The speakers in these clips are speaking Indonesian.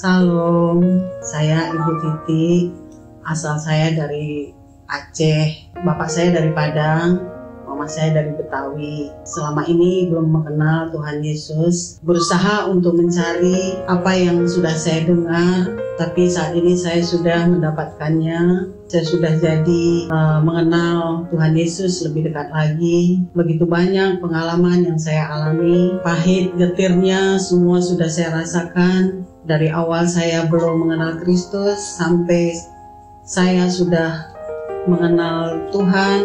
Salam, saya Ibu Titi, asal saya dari Aceh, bapak saya dari Padang, mama saya dari Betawi. Selama ini belum mengenal Tuhan Yesus, berusaha untuk mencari apa yang sudah saya dengar, tapi saat ini saya sudah mendapatkannya. Saya sudah jadi mengenal Tuhan Yesus lebih dekat lagi. Begitu banyak pengalaman yang saya alami, pahit, getirnya semua sudah saya rasakan. Dari awal saya belum mengenal Kristus sampai saya sudah mengenal Tuhan.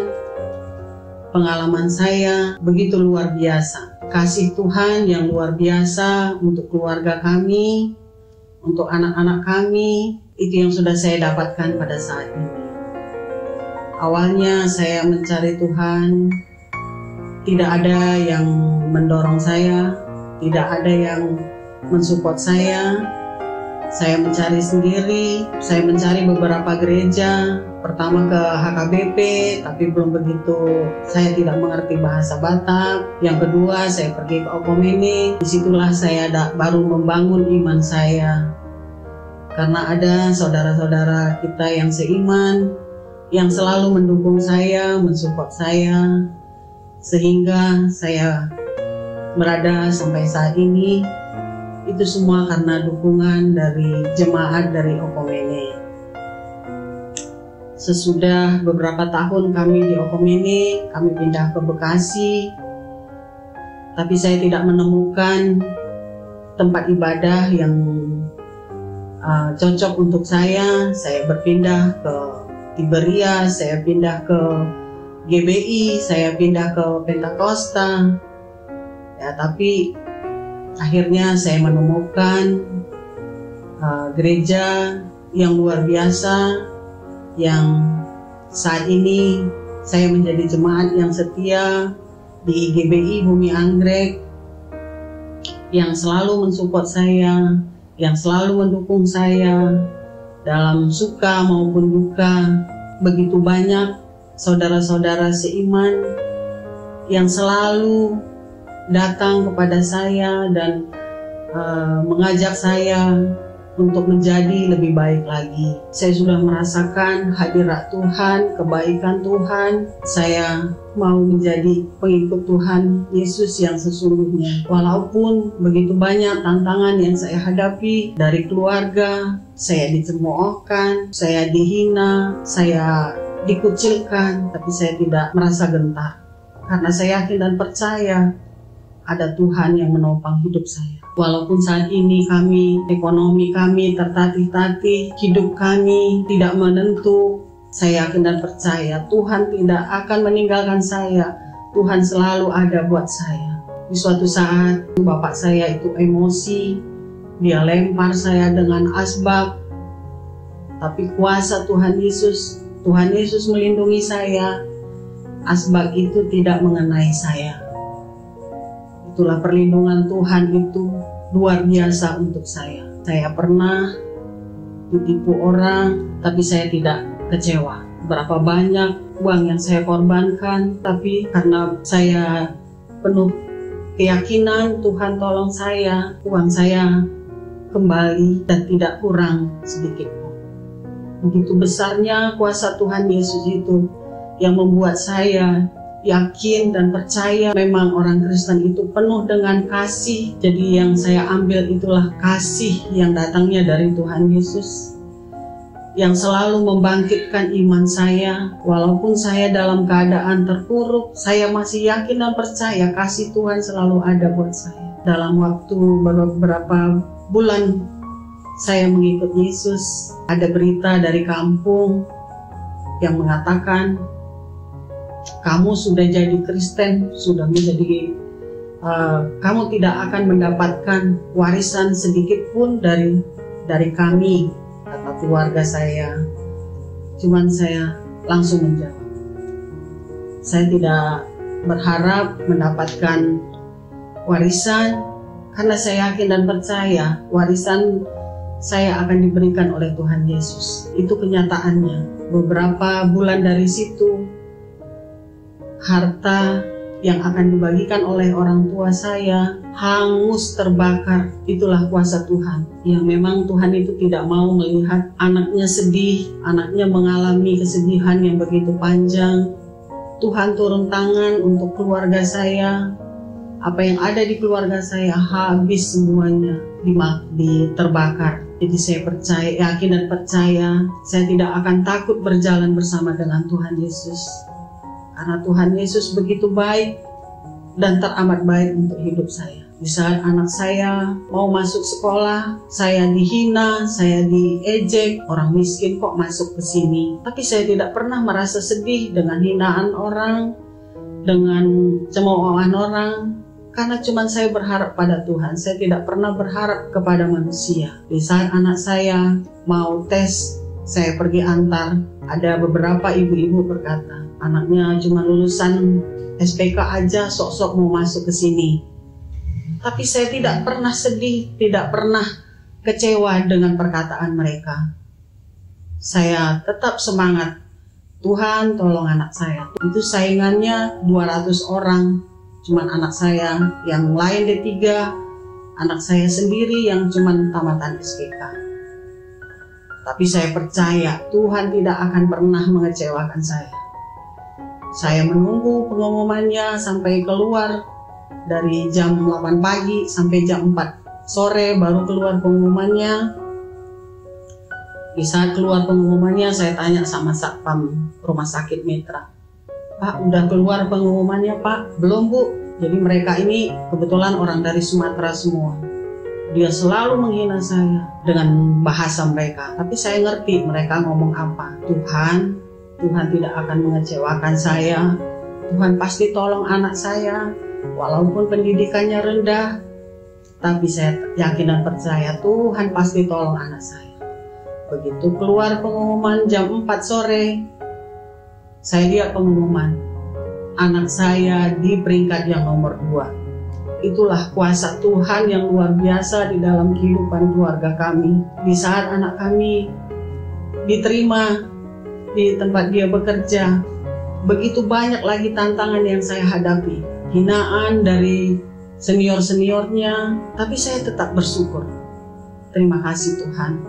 Pengalaman saya begitu luar biasa. Kasih Tuhan yang luar biasa untuk keluarga kami, untuk anak-anak kami, itu yang sudah saya dapatkan pada saat ini. Awalnya saya mencari Tuhan, tidak ada yang mendorong saya, tidak ada yang mensupport saya. Saya mencari sendiri, saya mencari beberapa gereja, pertama ke HKBP, tapi belum begitu, saya tidak mengerti bahasa Batak. Yang kedua, saya pergi ke Okomene, disitulah saya baru membangun iman saya. Karena ada saudara-saudara kita yang seiman, yang selalu mendukung saya, mensupport saya, sehingga saya berada sampai saat ini. Itu semua karena dukungan dari jemaat dari Okomene. Sesudah beberapa tahun kami di Okomene, kami pindah ke Bekasi, tapi saya tidak menemukan tempat ibadah yang cocok untuk saya. Saya berpindah ke Tiberia, saya pindah ke GBI, saya pindah ke Pentakosta. Ya, tapi akhirnya saya menemukan gereja yang luar biasa, yang saat ini saya menjadi jemaat yang setia di GBI Bumi Anggrek, yang selalu mensupport saya, yang selalu mendukung saya dalam suka maupun duka. Begitu banyak saudara-saudara seiman yang selalu datang kepada saya dan mengajak saya untuk menjadi lebih baik lagi. Saya sudah merasakan hadirat Tuhan, kebaikan Tuhan. Saya mau menjadi pengikut Tuhan Yesus yang sesungguhnya. Walaupun begitu banyak tantangan yang saya hadapi dari keluarga, saya dicemoohkan, saya dihina, saya dikucilkan, tapi saya tidak merasa gentar. Karena saya yakin dan percaya ada Tuhan yang menopang hidup saya. Walaupun saat ini ekonomi kami tertatih-tatih, hidup kami tidak menentu, saya yakin dan percaya Tuhan tidak akan meninggalkan saya. Tuhan selalu ada buat saya. Di suatu saat bapak saya itu emosi, dia lempar saya dengan asbak, tapi kuasa Tuhan Yesus melindungi saya. Asbak itu tidak mengenai saya. Itulah perlindungan Tuhan, itu luar biasa untuk saya. Saya pernah ditipu orang, tapi saya tidak kecewa. Berapa banyak uang yang saya korbankan, tapi karena saya penuh keyakinan Tuhan tolong saya, uang saya kembali dan tidak kurang sedikit pun. Begitu besarnya kuasa Tuhan Yesus itu yang membuat saya yakin dan percaya memang orang Kristen itu penuh dengan kasih. Jadi yang saya ambil itulah kasih yang datangnya dari Tuhan Yesus, yang selalu membangkitkan iman saya. Walaupun saya dalam keadaan terpuruk, saya masih yakin dan percaya kasih Tuhan selalu ada buat saya. Dalam waktu beberapa bulan saya mengikut Yesus, ada berita dari kampung yang mengatakan, kamu sudah jadi Kristen, sudah menjadi, kamu tidak akan mendapatkan warisan sedikit pun dari kami, kata keluarga saya. Cuman saya langsung menjawab, saya tidak berharap mendapatkan warisan, karena saya yakin dan percaya warisan saya akan diberikan oleh Tuhan Yesus. Itu kenyataannya. Beberapa bulan dari situ, harta yang akan dibagikan oleh orang tua saya hangus terbakar. Itulah kuasa Tuhan, yang memang Tuhan itu tidak mau melihat anaknya sedih, anaknya mengalami kesedihan yang begitu panjang. Tuhan turun tangan untuk keluarga saya. Apa yang ada di keluarga saya habis semuanya terbakar. Jadi saya percaya, yakin dan percaya, saya tidak akan takut berjalan bersama dengan Tuhan Yesus. Karena Tuhan Yesus begitu baik dan teramat baik untuk hidup saya. Di saat anak saya mau masuk sekolah, saya dihina, saya diejek, orang miskin kok masuk ke sini. Tapi saya tidak pernah merasa sedih dengan hinaan orang, dengan cemoohan orang. Karena cuma saya berharap pada Tuhan, saya tidak pernah berharap kepada manusia. Di saat anak saya mau tes, saya pergi antar, ada beberapa ibu-ibu berkata, anaknya cuma lulusan SPK aja, sok-sok mau masuk ke sini. Tapi saya tidak pernah sedih, tidak pernah kecewa dengan perkataan mereka. Saya tetap semangat, Tuhan tolong anak saya. Itu saingannya 200 orang. Cuman anak saya yang lain D3, anak saya sendiri yang cuman tamatan SPK. Tapi saya percaya Tuhan tidak akan pernah mengecewakan saya. Saya menunggu pengumumannya sampai keluar, dari jam 8 pagi sampai jam 4 sore baru keluar pengumumannya. Di saat keluar pengumumannya, saya tanya sama Satpam Rumah Sakit Mitra, Pak, udah keluar pengumumannya Pak? Belum Bu. Jadi mereka ini kebetulan orang dari Sumatera semua. Dia selalu menghina saya dengan bahasa mereka. Tapi saya ngerti mereka ngomong apa. Tuhan tidak akan mengecewakan saya. Tuhan pasti tolong anak saya. Walaupun pendidikannya rendah, tapi saya yakin dan percaya Tuhan pasti tolong anak saya. Begitu keluar pengumuman jam 4 sore, saya lihat pengumuman, anak saya di peringkat yang nomor 2. Itulah kuasa Tuhan yang luar biasa di dalam kehidupan keluarga kami. Di saat anak kami diterima di tempat dia bekerja, begitu banyak lagi tantangan yang saya hadapi. Hinaan dari senior-seniornya, tapi saya tetap bersyukur. Terima kasih Tuhan,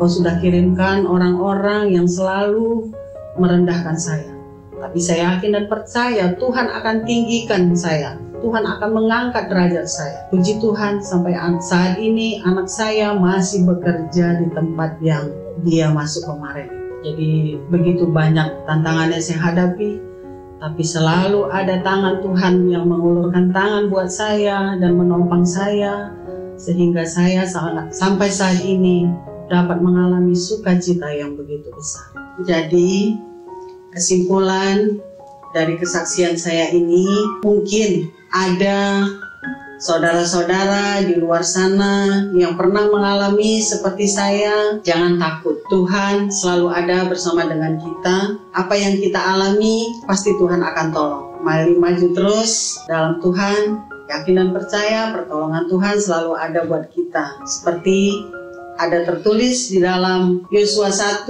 Kau sudah kirimkan orang-orang yang selalu merendahkan saya. Tapi saya yakin dan percaya Tuhan akan tinggikan saya. Tuhan akan mengangkat derajat saya. Puji Tuhan, sampai saat ini anak saya masih bekerja di tempat yang dia masuk kemarin. Jadi begitu banyak tantangan yang saya hadapi, tapi selalu ada tangan Tuhan yang mengulurkan tangan buat saya dan menopang saya, sehingga saya sampai saat ini dapat mengalami sukacita yang begitu besar. Jadi kesimpulan dari kesaksian saya ini, mungkin ada saudara-saudara di luar sana yang pernah mengalami seperti saya. Jangan takut, Tuhan selalu ada bersama dengan kita. Apa yang kita alami pasti Tuhan akan tolong. Mari maju terus dalam Tuhan, yakin dan percaya pertolongan Tuhan selalu ada buat kita. Seperti ada tertulis di dalam Yosua 1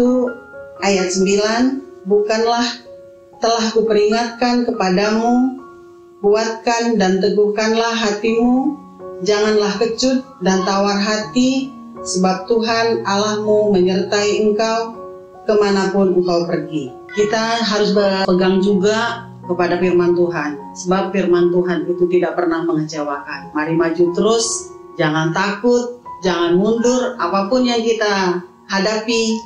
ayat 9, bukanlah telah kuperingatkan kepadamu, kuatkan dan teguhkanlah hatimu, janganlah kecut dan tawar hati, sebab Tuhan Allahmu menyertai engkau kemanapun engkau pergi. Kita harus berpegang juga kepada firman Tuhan, sebab firman Tuhan itu tidak pernah mengecewakan. Mari maju terus, jangan takut, jangan mundur. Apapun yang kita hadapi,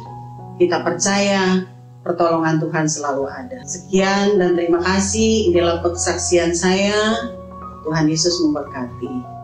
kita percaya pertolongan Tuhan selalu ada. Sekian dan terima kasih. Inilah kesaksian saya. Tuhan Yesus memberkati.